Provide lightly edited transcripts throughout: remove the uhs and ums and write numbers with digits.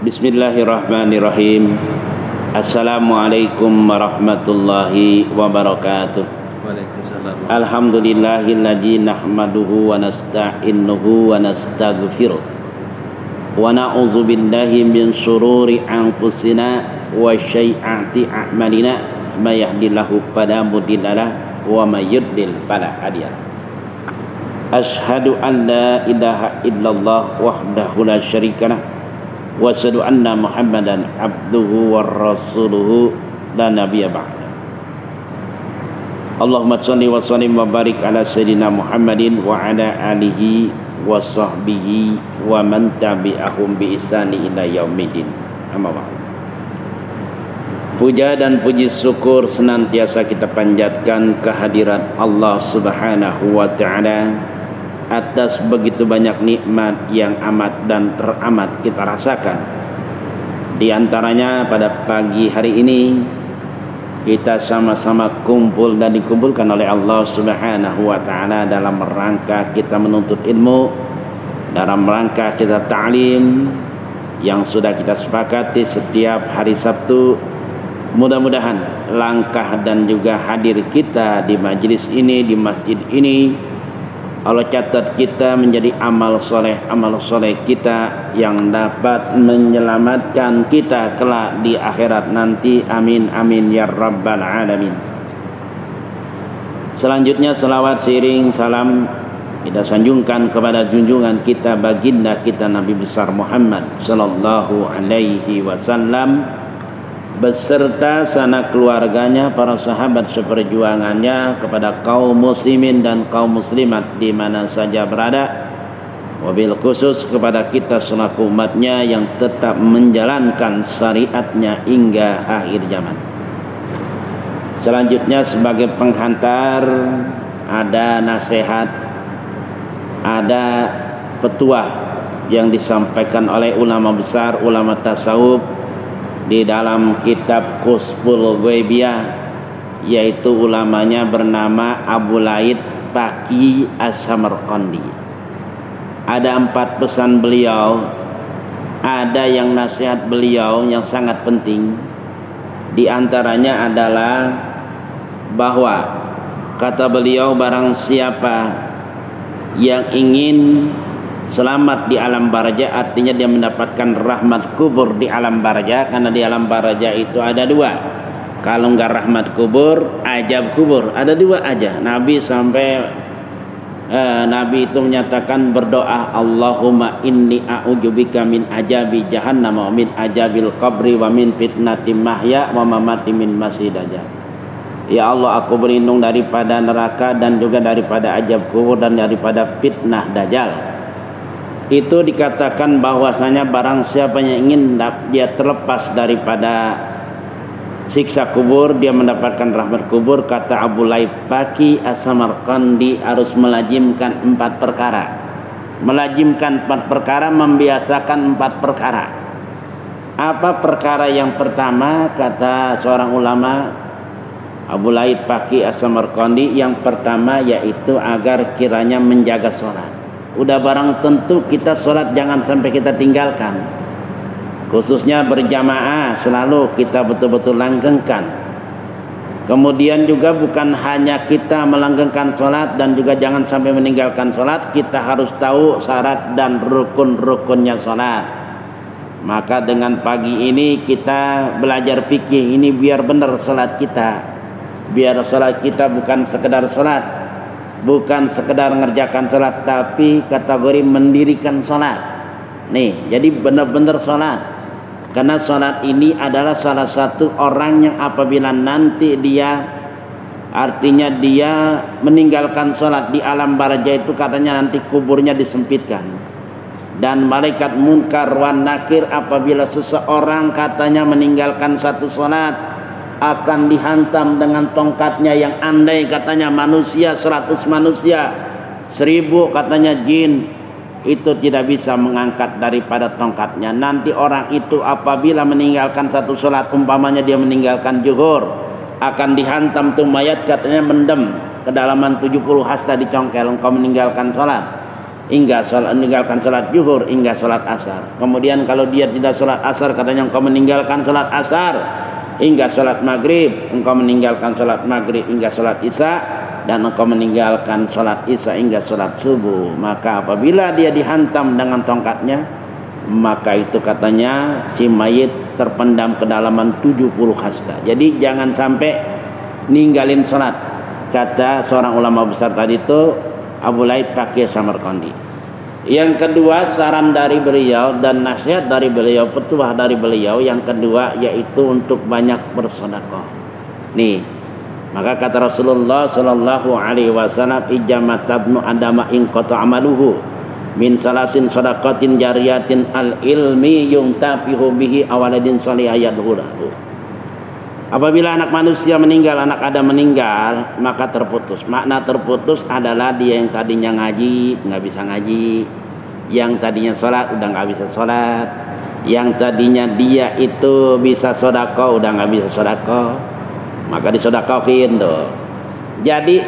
Bismillahirrahmanirrahim. Assalamualaikum warahmatullahi wabarakatuh. Waalaikumsalam. Alhamdulillahilladzi nahmaduhu wa nasta'inuhu wa nastaghfiruh. Wa na'udzu billahi min syururi anfusina wa sayyiati a'malina. May yahdihillahu fala mudhillalah wa may yudlil fala hadiyalah. Asyhadu an la ilaha illallah wahdahu la syarikalah wa asyhadu anna Muhammadan abduhu wa rasuluhu la nabiyya ba'da. Allahumma shalli wa sallim wa barik ala sayyidina Muhammadin wa ala alihi wa sahbihi wa man tabi'ahum bi ihsani ila yaumiddin. Amma ba'd. Puja dan puji syukur senantiasa kita panjatkan kehadirat Allah Subhanahu wa taala atas begitu banyak nikmat yang amat dan teramat kita rasakan. Di antaranya pada pagi hari ini kita sama-sama kumpul dan dikumpulkan oleh Allah Subhanahu wa taala dalam rangka kita menuntut ilmu, dalam rangka kita ta'lim yang sudah kita sepakati setiap hari Sabtu. Mudah-mudahan langkah dan juga hadir kita di majelis ini, di masjid ini, Allah catat kita menjadi amal soleh kita yang dapat menyelamatkan kita kelak di akhirat nanti. Amin amin ya rabbal alamin. Selanjutnya selawat seiring salam kita sanjungkan kepada junjungan kita baginda kita Nabi besar Muhammad sallallahu alaihi wasallam beserta sanak keluarganya, para sahabat seperjuangannya, kepada kaum muslimin dan kaum muslimat di mana saja berada, wabil khusus kepada kita selaku umatnya yang tetap menjalankan syariatnya hingga akhir zaman. Selanjutnya sebagai penghantar ada nasihat, ada petuah yang disampaikan oleh ulama besar, ulama tasawuf di dalam kitab Kusful Ghaibiyah, yaitu ulamanya bernama Abu Laid Paki As-Samarqandi. Ada 4 pesan beliau, ada yang nasihat beliau yang sangat penting. Di antaranya adalah bahwa kata beliau, barang siapa yang ingin selamat di alam barja, artinya dia mendapatkan rahmat kubur di alam barja, karena di alam barja itu ada 2. Kalau enggak rahmat kubur, ajab kubur, ada 2 aja. Nabi itu menyatakan berdoa, Allahumma inni a'udzubika min ajabi jahannam wa min ajabil qabri wa min fitnati mahya wa mamati min masih dajjal. Ya Allah, aku berlindung daripada neraka dan juga daripada ajab kubur dan daripada fitnah dajjal. Itu dikatakan bahwasanya barang siapa yang ingin dia terlepas daripada siksa kubur, dia mendapatkan rahmat kubur, kata Abu Laid Paki As-Samarqandi, harus melazimkan 4 perkara. Melazimkan 4 perkara, membiasakan 4 perkara. Apa perkara yang pertama? Kata seorang ulama Abu Laid Paki As-Samarqandi, yang pertama yaitu agar kiranya menjaga sholat. Udah barang tentu kita sholat jangan sampai kita tinggalkan, khususnya berjamaah selalu kita betul-betul langgengkan. Kemudian juga bukan hanya kita melanggengkan sholat dan juga jangan sampai meninggalkan sholat, kita harus tahu syarat dan rukun-rukunnya sholat. Maka dengan pagi ini kita belajar fikih ini biar benar sholat kita, biar sholat kita bukan sekedar sholat, bukan sekedar mengerjakan sholat, tapi kategori mendirikan sholat. Nih, jadi benar-benar sholat. Karena sholat ini adalah salah satu orang yang apabila nanti dia, artinya dia meninggalkan sholat di alam barja itu, katanya nanti kuburnya disempitkan. Dan malaikat munkar wan nakir apabila seseorang katanya meninggalkan satu sholat, akan dihantam dengan tongkatnya yang andai katanya manusia 100 manusia, 1000 katanya jin, itu tidak bisa mengangkat daripada tongkatnya. Nanti orang itu apabila meninggalkan satu sholat, umpamanya dia meninggalkan zuhur, akan dihantam tuh mayat, katanya mendem kedalaman 70 hasta dicongkel, engkau meninggalkan sholat. hingga meninggalkan sholat zuhur hingga sholat asar. Kemudian kalau dia tidak sholat asar, katanya engkau meninggalkan sholat asar hingga sholat maghrib, engkau meninggalkan sholat maghrib hingga sholat isya, dan engkau meninggalkan sholat isya hingga sholat subuh. Maka apabila dia dihantam dengan tongkatnya, maka itu katanya si mayit terpendam kedalaman 70 hasta. Jadi jangan sampai ninggalin sholat. Kata seorang ulama besar tadi itu Abu Laib Pakir Samarkandi. Yang kedua, saran dari beliau dan nasihat dari beliau, petuah dari beliau yang kedua yaitu untuk banyak bersedekah. Nih, maka kata Rasulullah sallallahu alaihi wasallam, ijamat tabnu adama in qata amaluhu min salasin sadaqatin jariyatin al ilmi yuntafihu bihi awaladin salih yadhulahu. Apabila anak manusia meninggal, anak Adam meninggal, maka terputus. Makna terputus adalah dia yang tadinya ngaji nggak bisa ngaji, yang tadinya sholat udah nggak bisa sholat, yang tadinya dia itu bisa sodako udah nggak bisa sodako, maka disodakokin tuh. Jadi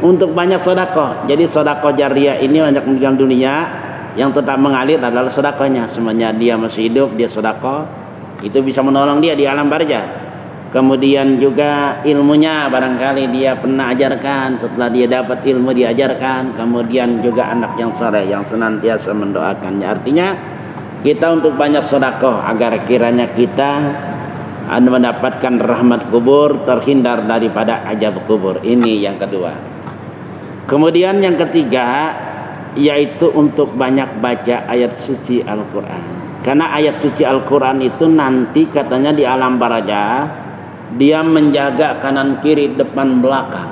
untuk banyak sodako, jadi sodako jariah ini banyak meninggal dunia yang tetap mengalir adalah sodakonya. Semuanya dia masih hidup, dia sodako, itu bisa menolong dia di alam barzah. Kemudian juga ilmunya barangkali dia pernah ajarkan, setelah dia dapat ilmu diajarkan. Kemudian juga anak yang saleh yang senantiasa mendoakannya. Artinya kita untuk banyak sedekah agar kiranya kita mendapatkan rahmat kubur, terhindar daripada azab kubur. Ini yang kedua. Kemudian yang ketiga yaitu untuk banyak baca ayat suci Al-Quran. Karena ayat suci Al-Quran itu nanti katanya di alam barzah dia menjaga kanan kiri depan belakang.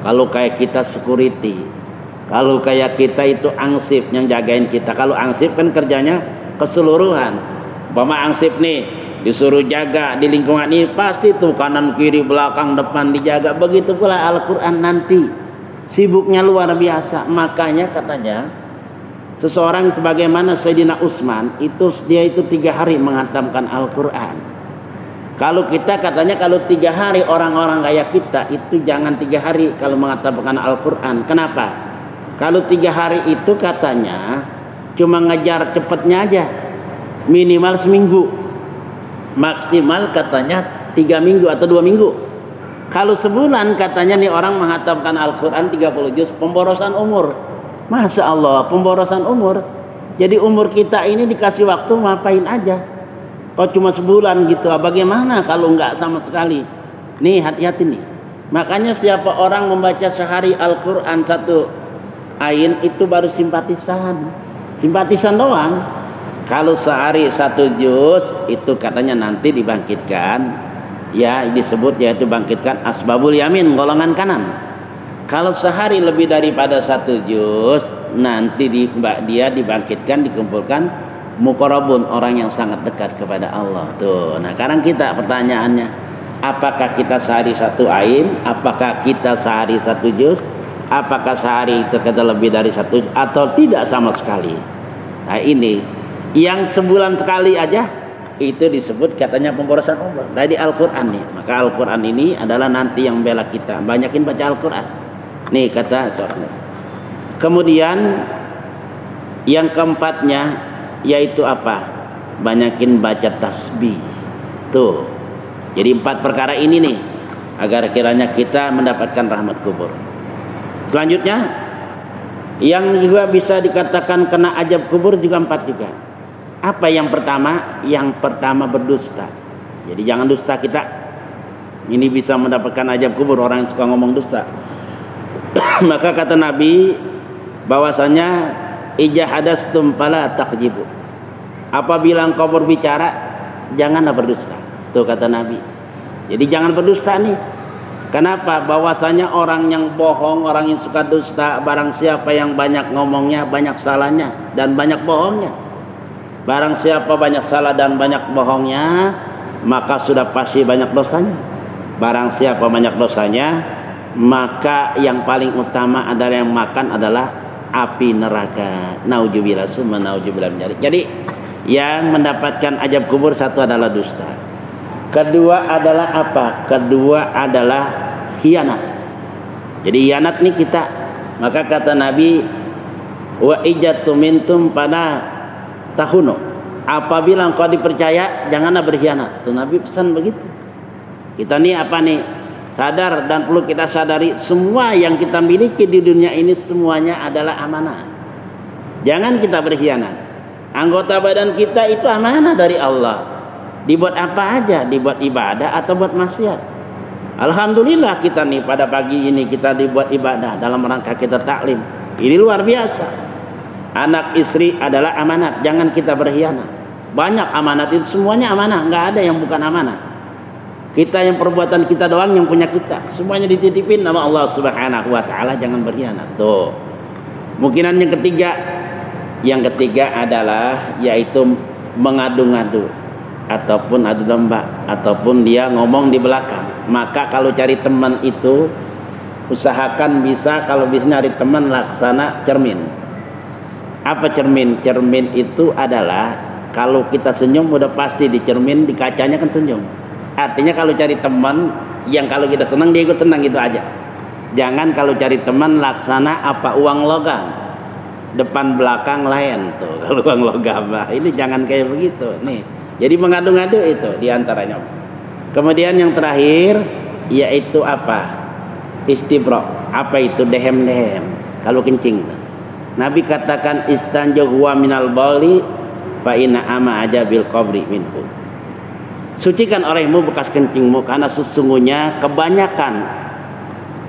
Kalau kayak kita security, kalau kayak kita itu ansip yang jagain kita. Kalau ansip kan kerjanya keseluruhan. Umpama ansip nih disuruh jaga di lingkungan ini, pasti tuh kanan kiri belakang depan dijaga. Begitu pula Al-Quran nanti sibuknya luar biasa. Makanya katanya seseorang sebagaimana Sayyidina Utsman itu dia itu 3 hari menghatamkan Al-Quran. Kalau kita katanya kalau 3 hari orang-orang kayak kita itu jangan 3 hari kalau mengatakan Al-Quran. Kenapa? Kalau 3 hari itu katanya cuma ngejar cepatnya aja, minimal seminggu, maksimal katanya 3 minggu atau 2 minggu. Kalau sebulan katanya nih orang menghatamkan Al-Quran 30 juz, pemborosan umur. Masya Allah, pemborosan umur. Jadi umur kita ini dikasih waktu ngapain aja. Oh cuma sebulan gitu, bagaimana kalau enggak sama sekali? Nih hati-hati nih. Makanya siapa orang membaca sehari Al-Quran 1 ain itu baru simpatisan doang. Kalau sehari 1 juz itu katanya nanti dibangkitkan, ya disebut yaitu bangkitkan asbabul yamin, golongan kanan. Kalau sehari lebih daripada 1 juz nanti dia dibangkitkan, dikumpulkan muqarrabun, orang yang sangat dekat kepada Allah tuh. Nah sekarang kita pertanyaannya, apakah kita sehari 1 ain, apakah kita sehari 1 juz, apakah sehari itu kita lebih dari 1 juz atau tidak sama sekali. Nah ini yang sebulan sekali aja itu disebut katanya pemborosan umur dari Al-Quran nih. Maka Al-Quran ini adalah nanti yang bela kita, banyakin baca Al-Quran nih kata seorang. Kemudian yang keempatnya yaitu apa? Banyakin baca tasbih. Tuh. Jadi 4 perkara ini nih agar kiranya kita mendapatkan rahmat kubur. Selanjutnya yang juga bisa dikatakan kena azab kubur juga 4 juga. Apa yang pertama? Yang pertama berdusta. Jadi jangan dusta kita. Ini bisa mendapatkan azab kubur orang yang suka ngomong dusta. Maka kata Nabi bahwasanya ijahadastum fala takjibu. Apabila engkau berbicara janganlah berdusta. Tuh kata Nabi. Jadi jangan berdusta nih. Kenapa? Bahwasanya orang yang bohong, orang yang suka dusta, barang siapa yang banyak ngomongnya, banyak salahnya dan banyak bohongnya. Barang siapa banyak salah dan banyak bohongnya, maka sudah pasti banyak dosanya. Barang siapa banyak dosanya, maka yang paling utama adalah yang makan adalah api neraka. Nauzubillah summa nauzubillah min dzalik. Jadi yang mendapatkan azab kubur 1 adalah dusta. Kedua adalah apa? Kedua adalah khianat. Jadi khianat nih kita. Maka kata Nabi Wa ijatu mintum pada tahunu. Apabila engkau dipercaya, janganlah berkhianat. Tuh Nabi pesan begitu. Kita nih apa nih? Sadar dan perlu kita sadari semua yang kita miliki di dunia ini semuanya adalah amanah. Jangan kita berkhianat. Anggota badan kita itu amanah dari Allah. Dibuat apa aja, dibuat ibadah atau buat maksiat. Alhamdulillah kita nih pada pagi ini kita dibuat ibadah dalam rangka kita taklim. Ini luar biasa. Anak istri adalah amanat, jangan kita berkhianat. Banyak amanat itu semuanya amanah, nggak ada yang bukan amanah. Kita yang perbuatan kita doang yang punya kita, semuanya dititipin nama Allah Subhanahu wa taala, jangan berkhianat. Tuh. Mungkinan yang ketiga adalah yaitu mengadu-ngadu ataupun adu domba ataupun dia ngomong di belakang. Maka kalau cari teman itu usahakan bisa, kalau bisa nyari teman laksana cermin. Apa cermin? Cermin itu adalah kalau kita senyum udah pasti di cermin, di kacanya kan senyum. Artinya kalau cari teman yang kalau kita senang dia ikut senang, gitu aja. Jangan kalau cari teman laksana apa uang logam, depan belakang lain tuh. Kalau uang logam ini jangan kayak begitu nih. Jadi mengadu-ngadu itu diantaranya. Kemudian yang terakhir yaitu apa? Istibra. Apa itu? Dehem-dehem. Kalau kencing. Nabi katakan istanju huwa minal bali fa inna ama aja bil qabri minhu. Sucikan orangmu bekas kencingmu karena sesungguhnya kebanyakan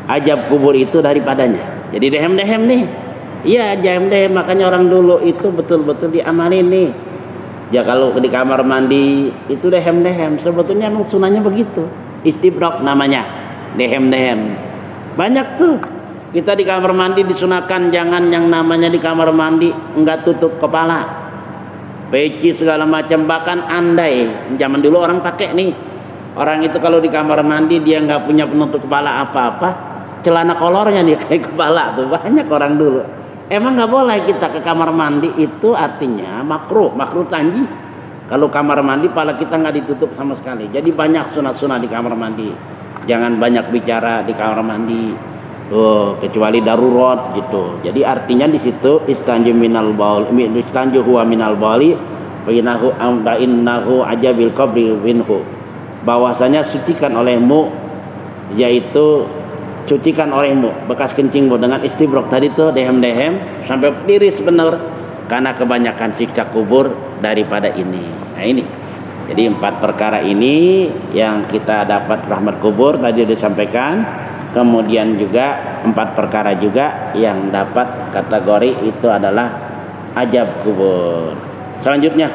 ajab kubur itu daripadanya. Jadi dehem-dehem nih. Iya, dehem-dehem, makanya orang dulu itu betul-betul diamalin nih. Ya kalau di kamar mandi itu dehem-dehem, sebetulnya emang sunahnya begitu. Istibrok namanya, dehem-dehem. Banyak tuh. Kita di kamar mandi disunahkan jangan yang namanya di kamar mandi enggak tutup kepala. Peci segala macam, bahkan andai zaman dulu orang pakai nih. Orang itu kalau di kamar mandi dia enggak punya penutup kepala apa-apa, celana kolornya nih kayak kepala tuh, banyak orang dulu. Emang nggak boleh kita ke kamar mandi, itu artinya makruh tanji. Kalau kamar mandi pala kita nggak ditutup sama sekali. Jadi banyak sunah-sunah di kamar mandi. Jangan banyak bicara di kamar mandi. Kecuali darurat gitu. Jadi artinya di situ istanju minal baul, istanju huwa minal bauli, wa innahu ajabil qabri winhu. Bahwasanya sucikan olehmu, yaitu cucikan olehmu bekas kencingmu dengan istibrok tadi tuh dehem-dehem sampai tiris benar, karena kebanyakan siksa kubur daripada ini. Nah ini, jadi 4 perkara ini yang kita dapat rahmat kubur tadi disampaikan. Kemudian juga 4 perkara juga yang dapat kategori itu adalah ajab kubur. Selanjutnya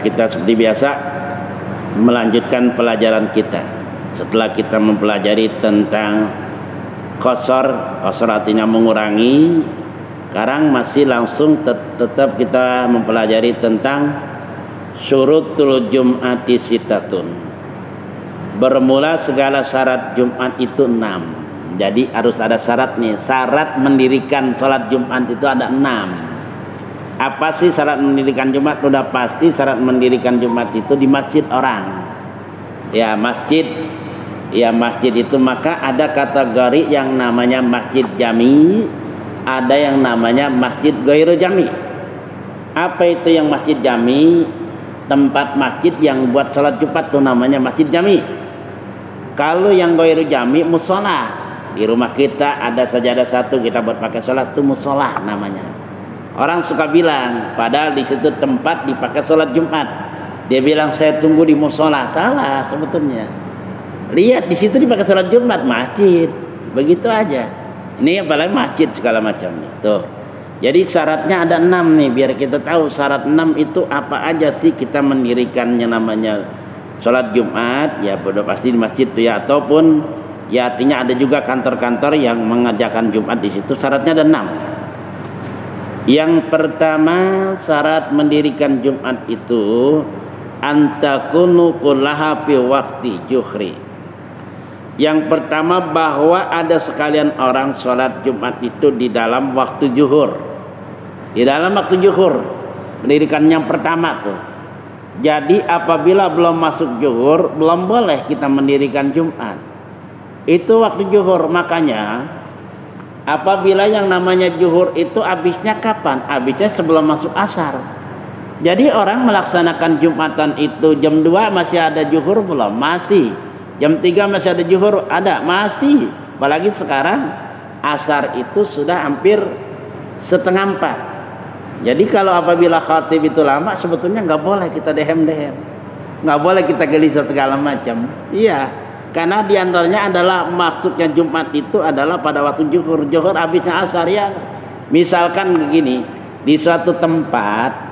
kita seperti biasa melanjutkan pelajaran kita. Setelah kita mempelajari tentang qasar artinya mengurangi, sekarang masih langsung tetap kita mempelajari tentang syurutul jum'ati sitatun. Bermula segala syarat Jumat itu 6. Jadi harus ada syarat nih. Syarat mendirikan sholat Jumat itu ada 6. Apa sih syarat mendirikan Jumat? Udah pasti syarat mendirikan Jumat itu di masjid orang. Ya masjid. Ya masjid itu maka ada kategori yang namanya masjid jami, ada yang namanya masjid ghairu jami. Apa itu yang masjid jami? Tempat masjid yang buat sholat Jumat itu namanya masjid jami. Kalau yang ghairu jami musola. Di rumah kita ada sajadah satu kita buat pakai sholat itu musola namanya. Orang suka bilang padahal di situ tempat dipakai sholat Jumat. Dia bilang saya tunggu di musola. Salah sebetulnya. Lihat di situ dipakai sholat Jumat, masjid. Begitu aja. Ini apalagi masjid segala macam. Tuh. Jadi syaratnya ada 6 nih, biar kita tahu syarat 6 itu apa aja sih kita mendirikannya namanya sholat Jumat. Ya sudah pasti di masjid tuh ya, ataupun ya artinya ada juga kantor-kantor yang mengajarkan Jumat di situ. Syaratnya ada 6. Yang pertama syarat mendirikan Jumat itu antakunu kullaha fi waqti juhri. Yang pertama bahwa ada sekalian orang sholat Jumat itu di dalam waktu zuhur. Di dalam waktu zuhur mendirikan yang pertama tuh. Jadi apabila belum masuk zuhur belum boleh kita mendirikan Jumat. Itu waktu zuhur. Makanya Apabila yang namanya zuhur itu habisnya kapan? Habisnya sebelum masuk asar. Jadi orang melaksanakan Jumatan itu jam 2 masih ada zuhur belum? Masih. Jam 3 masih ada zuhur? Ada, masih. Apalagi sekarang asar itu sudah hampir setengah 4. Jadi kalau apabila khatib itu lama, sebetulnya nggak boleh kita dehem-dehem, nggak boleh kita gelisah segala macam. Iya, karena diantaranya adalah maksudnya Jumat itu adalah pada waktu zuhur. Zuhur habisnya asar ya. Misalkan begini, di suatu tempat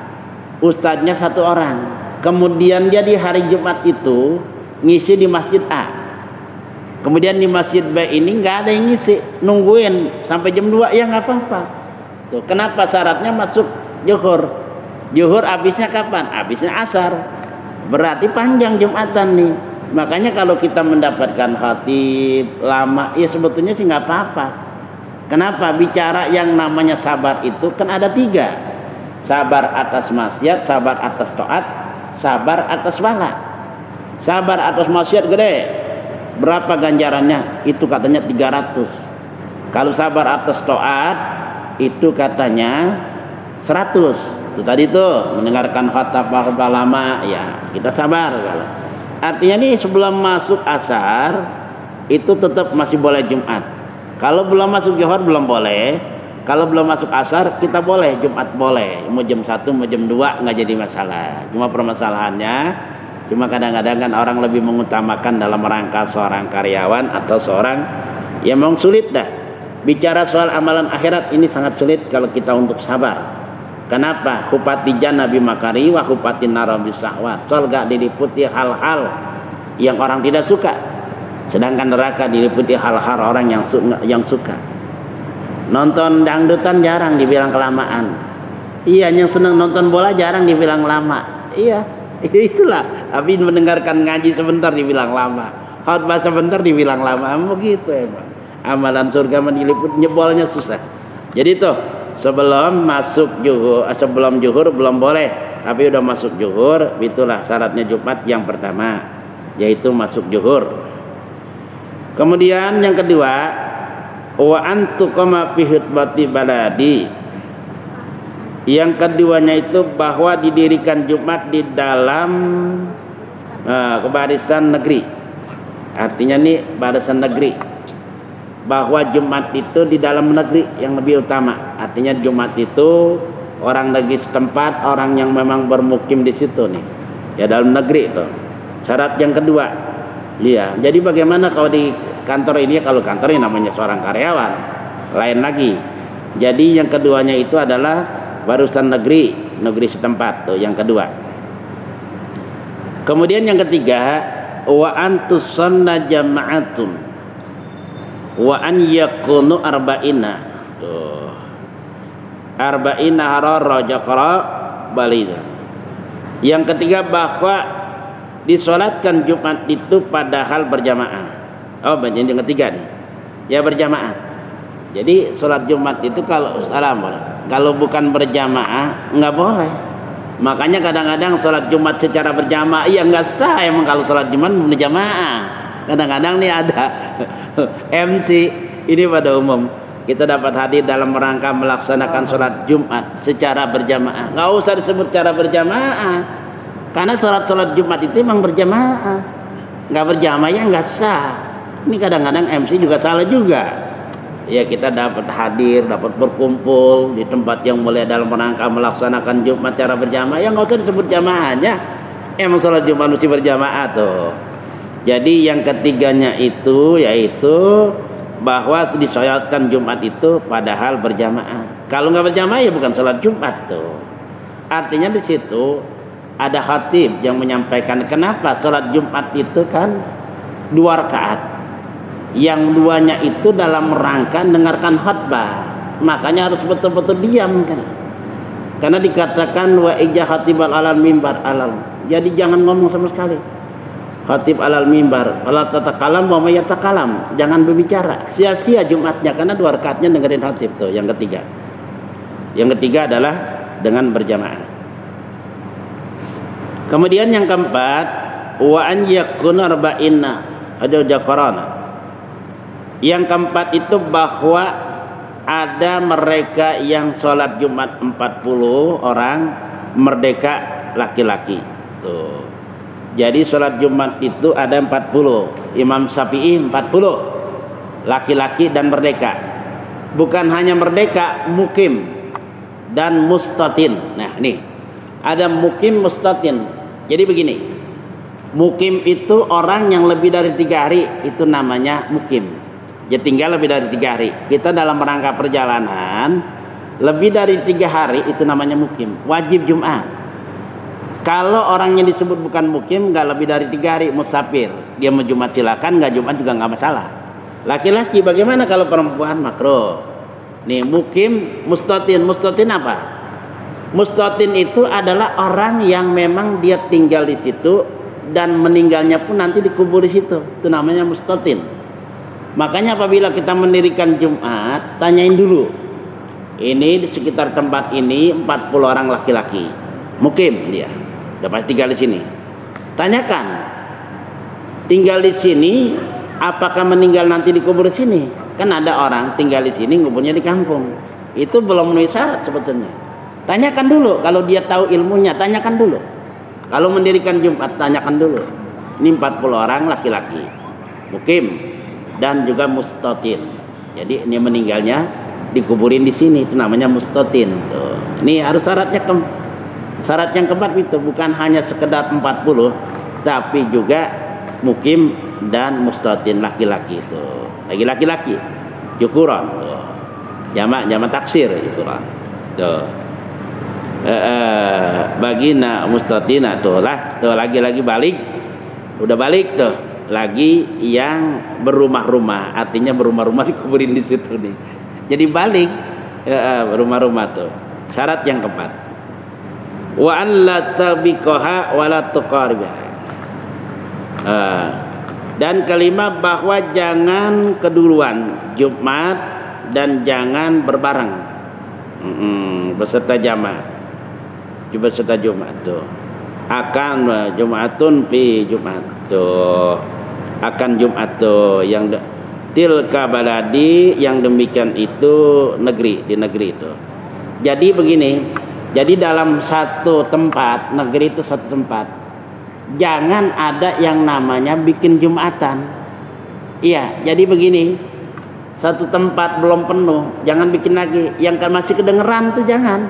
ustadznya 1 orang, kemudian dia di hari Jumat itu ngisi di masjid A, kemudian di masjid B ini nggak ada yang ngisi, nungguin sampai jam 2, ya nggak apa-apa. Tuh, kenapa syaratnya masuk zuhur? Zuhur habisnya kapan? Habisnya asar. Berarti panjang Jumatan nih. Makanya kalau kita mendapatkan khatib lama, ya sebetulnya sih nggak apa-apa. Kenapa? Bicara yang namanya sabar itu kan ada 3. Sabar atas maksiat, sabar atas taat, sabar atas bala. Sabar atas maksiat gede. Berapa ganjarannya? Itu katanya 300. Kalau sabar atas taat itu katanya 100. Itu tadi tuh mendengarkan khutbah lama, ya kita sabar. Artinya nih sebelum masuk asar itu tetap masih boleh Jumat. Kalau belum masuk zuhur belum boleh. Kalau belum masuk asar kita boleh Jumat, boleh. Mau jam 1 mau jam 2 nggak jadi masalah. Cuma permasalahannya, cuma kadang-kadang kan orang lebih mengutamakan dalam rangka seorang karyawan atau seorang, ya memang sulit dah. Bicara soal amalan akhirat ini sangat sulit kalau kita untuk sabar. Kenapa? Hupati jannah bimakari wa hupati nara bisahwat. Surga diliputi hal-hal yang orang tidak suka, sedangkan neraka diliputi hal-hal orang yang suka. Nonton dangdutan jarang dibilang kelamaan. Iya, yang senang nonton bola jarang dibilang lama. Iya, itulah. Tapi mendengarkan ngaji sebentar dibilang lama, khutbah sebentar dibilang lama. Begitu emang. Amalan surga diliput, nyebolnya susah. Jadi tuh sebelum masuk zuhur, sebelum zuhur belum boleh, tapi udah masuk zuhur, itulah syaratnya Jumat yang pertama, yaitu masuk zuhur. Kemudian yang kedua, wa antuqama fi hutbati baladi. Yang keduanya itu bahwa didirikan Jumat di dalam barisan negeri. Artinya nih barisan negeri. Bahwa Jumat itu di dalam negeri yang lebih utama. Artinya Jumat itu orang negeri setempat, orang yang memang bermukim di situ nih. Ya dalam negeri itu. Syarat yang kedua. Iya. Jadi bagaimana kalau di kantor ini, kalau kantor ini namanya seorang karyawan, lain lagi. Jadi yang keduanya itu adalah barisan negeri setempat tuh yang kedua. Kemudian yang ketiga, wa antusanna jama'atun wa an yakunu arba'ina. Arba'ina harara jaqra balida. Yang ketiga bahwa disolatkan Jumat itu padahal berjamaah. Oh, yang ketiga nih. Ya berjamaah. Jadi sholat Jumat itu kalau bukan berjamaah nggak boleh. Makanya kadang-kadang sholat Jumat secara berjamaah ya nggak sah emang kalau sholat Jumat berjamaah. Kadang-kadang nih ada MC ini pada umum kita dapat hadir dalam rangka melaksanakan sholat Jumat secara berjamaah. Nggak usah disebut secara berjamaah, karena sholat Jumat itu memang berjamaah. Nggak berjamaah ya nggak sah. Ini kadang-kadang MC juga salah juga. Ya kita dapat hadir, dapat berkumpul di tempat yang mulia dalam rangka melaksanakan Jumat secara berjamaah. Ya nggak usah disebut jamaahnya. Emang sholat Jumat mesti berjamaah tuh. Jadi yang ketiganya itu yaitu bahwa disolatkan Jumat itu padahal berjamaah. Kalau nggak berjamaah ya bukan sholat Jumat tuh. Artinya di situ ada khatib yang menyampaikan kenapa sholat Jumat itu kan 2 rakaat. Yang duanya itu dalam rangka dengarkan khutbah. Makanya harus betul-betul diam kan. Karena dikatakan wa ija khatibal alal mimbar alal. Jadi jangan ngomong sama sekali. Khatib alal mimbar, ala tatakalam wa may yatakalam. Jangan berbicara. Sia-sia Jumatnya karena 2 rakaatnya dengerin khatib tuh yang ketiga. Yang ketiga adalah dengan berjamaah. Kemudian yang keempat, wa an yakuna arba'ina ada jaqarana. Yang keempat itu bahwa ada mereka yang sholat Jumat 40 orang, merdeka laki-laki. Tuh. Jadi sholat Jumat itu ada 40, Imam Syafi'i 40, laki-laki dan merdeka. Bukan hanya merdeka, mukim dan mustatin. Nah nih, ada mukim mustatin. Jadi begini, mukim itu orang yang lebih dari 3 hari, itu namanya mukim. Ya tinggal lebih dari 3 hari. Kita dalam rangka perjalanan lebih dari 3 hari itu namanya mukim, wajib Jumat. Kalau orang yang disebut bukan mukim, nggak lebih dari 3 hari, musafir. Dia mau Jumat silakan, nggak Jumat juga nggak masalah. Laki-laki bagaimana kalau perempuan? Makruh. Nih mukim, mustatin. Mustatin apa? Mustatin itu adalah orang yang memang dia tinggal di situ dan meninggalnya pun nanti dikubur di situ. Itu namanya mustatin. Makanya apabila kita mendirikan Jumat, tanyain dulu. Ini di sekitar tempat ini 40 orang laki-laki. Mukim dia. Udah pasti tinggal di sini. Tanyakan. Tinggal di sini apakah meninggal nanti dikubur di sini? Kan ada orang tinggal di sini nguburnya di kampung. Itu belum memenuhi syarat sebetulnya. Tanyakan dulu kalau dia tahu ilmunya, tanyakan dulu. Kalau mendirikan Jumat, tanyakan dulu. Ini 40 orang laki-laki. Mukim dan juga mustatin. Jadi ini meninggalnya dikuburin di sini, itu namanya mustatin. Tuh. Ini harus syaratnya syarat yang keempat itu bukan hanya sekedar 40, tapi juga mukim dan mustatin laki-laki itu. Lagi laki-laki, yukuran. Tuh. Jamak taksir yukuran. Tuh. Bagina mustatina tuh lah. Tuh lagi-lagi balik. Udah balik tuh. Lagi yang berumah-rumah, artinya berumah-rumah dikuburin di situ nih. Jadi balik berumah-rumah tuh. Syarat yang keempat. Wa an la tabiqaha wa la tuqaribaha. Dan kelima bahwa jangan keduluan Jumat dan jangan berbareng. Beserta jamaah. Beserta Jumat tuh. Akan Jumatun fi Jumat tuh. Akan Jumat tuh yang tilka baladi, yang demikian itu negeri, di negeri itu. Jadi begini, jadi dalam satu tempat, negeri itu satu tempat, jangan ada yang namanya bikin Jumatan. Iya, jadi begini, satu tempat belum penuh, jangan bikin lagi. Yang kan masih kedengeran tuh jangan,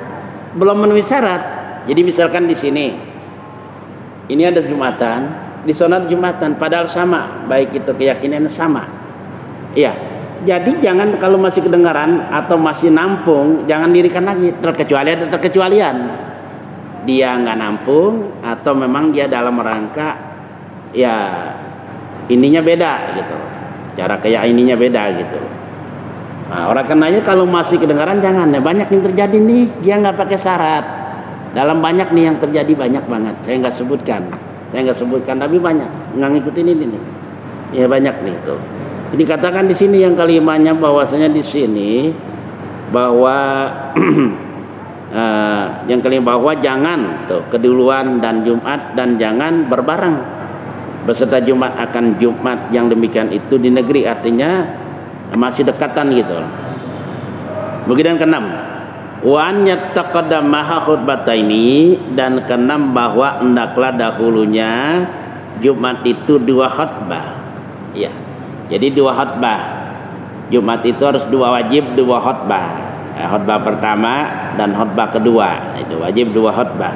belum memenuhi syarat. Jadi misalkan di sini, ini ada Jumatan, di sana ada Jumatan, padahal sama, baik itu keyakinannya sama. Iya, jadi jangan kalau masih kedengaran atau masih nampung, jangan dirikan lagi. Terkecuali ada terkecualian, dia nggak nampung atau memang dia dalam rangka ya ininya beda gitu, cara kayak ininya beda gitu. Nah, orang kenanya kalau masih kedengaran jangan. Ya, banyak yang terjadi nih, dia nggak pakai syarat. Dalam banyak nih yang terjadi, banyak banget. Saya nggak sebutkan, tapi banyak nggak ngikutin ini nih. Ya banyak nih tuh. Ini katakan di sini yang kelimanya bahwasanya di sini bahwa yang kelima bahwa jangan tuh keduluan dan Jumat dan jangan berbareng beserta Jumat akan Jumat yang demikian itu di negeri, artinya masih dekatan gitu. Kemudian keenam, wa an yattaqaddamaha khutbataini, dan keenam bahwa hendaklah dahulunya Jumat itu 2 khutbah. Ya. Jadi 2 khutbah. Jumat itu harus 2 wajib, 2 khutbah. Khutbah pertama dan khutbah kedua. Itu wajib 2 khutbah.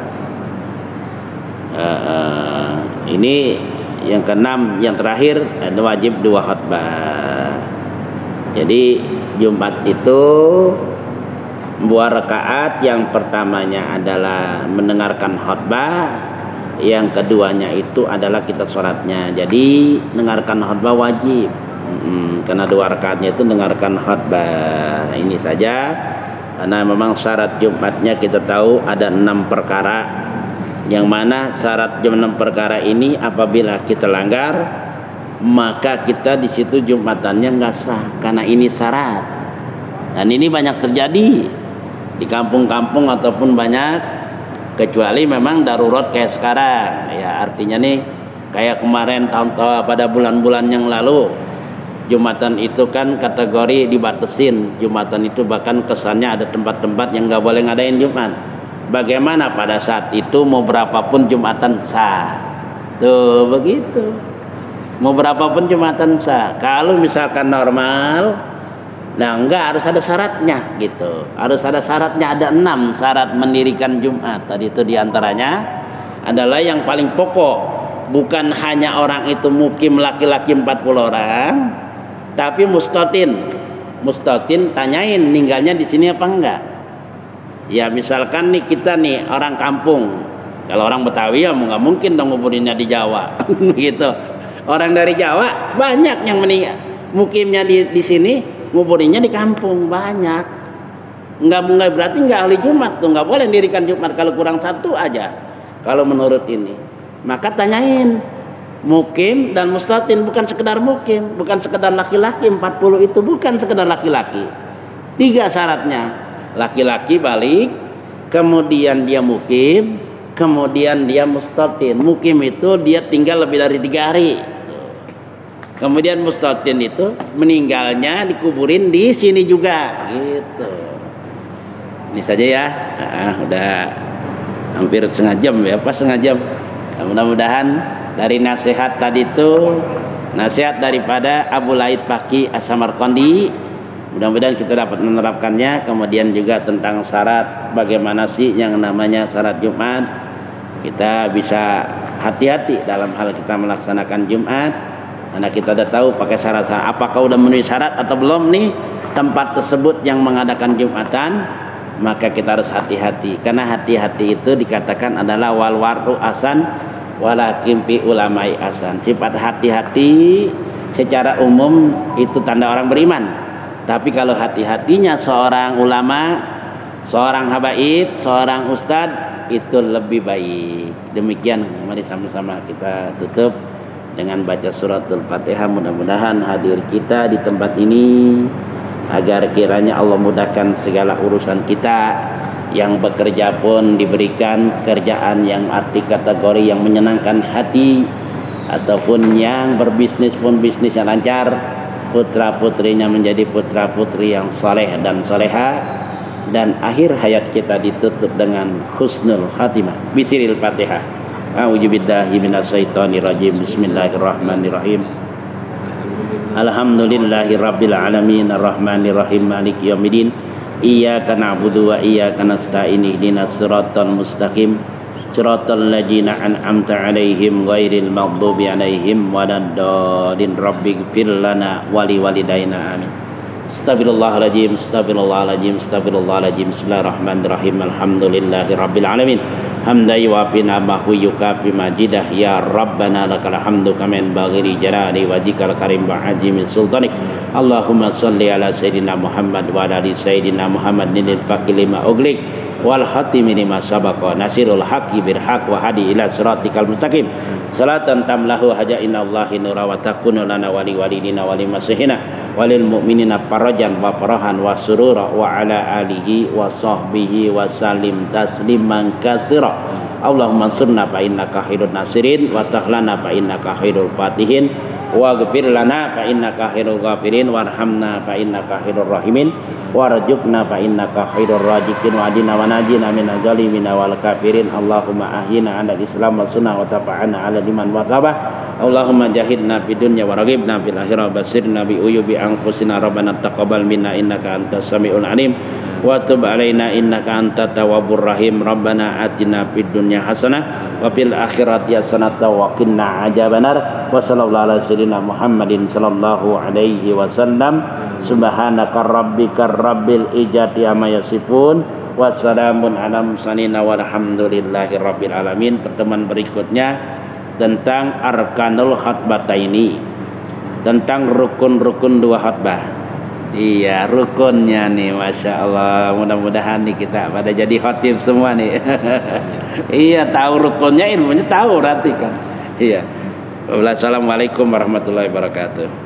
Ini yang keenam, yang terakhir ada wajib 2 khutbah. Jadi Jumat itu 2 rakaat, yang pertamanya adalah mendengarkan khutbah, yang keduanya itu adalah kita sholatnya. Jadi dengarkan khutbah wajib, karena 2 rakaatnya itu dengarkan khutbah. Ini saja, karena memang syarat Jumatnya kita tahu ada 6 perkara, yang mana syarat 6 perkara ini apabila kita langgar, maka kita di situ Jumatannya nggak sah, karena ini syarat. Dan ini banyak terjadi di kampung-kampung ataupun banyak, kecuali memang darurat kayak sekarang. Ya artinya nih kayak kemarin pada bulan-bulan yang lalu Jumatan itu kan kategori dibatasin. Jumatan itu bahkan kesannya ada tempat-tempat yang nggak boleh ngadain Jumat. Bagaimana pada saat itu mau berapapun Jumatan sah? Tuh begitu. Mau berapapun Jumatan sah. Kalau misalkan normal, nah enggak, harus ada syaratnya gitu. Harus ada syaratnya, ada 6 syarat mendirikan Jumat. Tadi itu diantaranya adalah yang paling pokok. Bukan hanya orang itu mukim laki-laki 40 orang, tapi mustatin tanyain ninggalnya di sini apa enggak. Ya misalkan nih kita nih orang kampung, kalau orang Betawi ya nggak mungkin dong nguburinnya di Jawa gitu. Orang dari Jawa banyak yang mukimnya di sini, nguburinnya di kampung banyak. Nggak berarti nggak ahli Jumat tuh, nggak boleh dirikan Jumat kalau kurang satu aja. Kalau menurut ini, maka tanyain mukim dan mustatin, bukan sekedar mukim, bukan sekedar laki-laki 40 itu, bukan sekedar laki-laki. 3 syaratnya. Laki-laki balik, kemudian dia mukim, kemudian dia mustatin. Mukim itu dia tinggal lebih dari 3 hari. Kemudian mustatin itu meninggalnya dikuburin di sini juga gitu. Ini saja ya. Udah hampir setengah jam ya, pas setengah jam. Mudah-mudahan dari nasihat tadi itu, nasihat daripada Abu Laid Paki As-Samarqandi, mudah-mudahan kita dapat menerapkannya. Kemudian juga tentang syarat, bagaimana sih yang namanya syarat Jumat, kita bisa hati-hati dalam hal kita melaksanakan Jumat, karena kita udah tahu pakai syarat-syarat, apakah udah memenuhi syarat atau belum nih tempat tersebut yang mengadakan Jumatan. Maka kita harus hati-hati, karena hati-hati itu dikatakan adalah wal waru asan walakin fi ulamai asan. Sifat hati-hati secara umum itu tanda orang beriman, tapi kalau hati-hatinya seorang ulama, seorang habaib, seorang ustadz, itu lebih baik. Demikian, mari sama-sama kita tutup dengan baca suratul Fatihah. Mudah-mudahan hadir kita di tempat ini agar kiranya Allah mudahkan segala urusan kita. Yang bekerja pun diberikan kerjaan yang arti kategori yang menyenangkan hati, ataupun yang berbisnis pun bisnis yang lancar, putra putrinya menjadi putra putri yang soleh dan soleha, dan akhir hayat kita ditutup dengan husnul khatimah. Bisiril Fatihah. A'udzubillahi minasyaitonirrajim. Bismillahirrahmanirrahim. Alhamdulillahi rabbil alamin, arrahmanirrahim, maliki yaumiddin. Iyyaka na'budu wa iyyaka nasta'in, ihdinas siratal mustaqim, siratal ladzina an'amta 'alaihim ghairil maghdubi 'alaihim waladdallin. Rabbighfir lana wa liwalidayna amin. Astaghfirullahaladzim, astaghfirullahaladzim, astaghfirullahaladzim. Bismillahirrahmanirrahim. Alhamdulillahi rabbil alamin. Hamdan yuwafi ni'amahu yukafi majidah. Ya Rabbana lakal hamdu kama yanbaghi li jalali wajhikal karim wa 'azimi sultanik. Allahumma shalli ala sayyidina Muhammad wa ala ali sayyidina Muhammad nil faqil lima uglik wal hatimi lima sabaqa nasirul haqqi bil haqq wa hadi ila siratikal mustaqim. Salatan tamlahu hajaina Allahi nura wa takunu lana wali walidina wali masihina walil mu'minina farajan wa farahan wa surura wa ala alihi wa sahbihi wa salim tasliman katsira. Allahumma sunna fa innaka khairun nasirin wa tahlana fa innaka khairul fatihin wa ghfir lana fa innaka khairul ghafirin warhamna fa innaka khairur rahimin warjukna fa innaka khairur rajikin wa adina wa najina minal zalimin wal kafirin. Allahumma ahyina 'ala islam wa sunnah wa tafa'ana 'ala liman wa tabah. Allahumma jahidna fid dunya wa raghibna fil akhirah basirna bi uyubi anfusina rabbana taqabbal minna innaka antas samiul alim wa tub alaina innaka antat tawwabur rahim. Rabbana atina fid dunya hasanah wa fil akhirati hasanah wa qina adzabannar. Wa sallallahu ala sayyidina Muhammadin sallallahu alaihi wasallam. Subhanaka rabbika rabbil izzati amma yasifun wa salamun ala mursalin walhamdulillahi rabbil alamin. Pertemuan berikutnya tentang arkanul khutbataini, tentang rukun-rukun 2 khutbah. Iya, rukunnya nih, masya Allah. Mudah-mudahan nih kita pada jadi khatib semua nih. Iya, tahu rukunnya, ilmunya tahu berarti kan. Iya. Wassalamualaikum warahmatullahi wabarakatuh.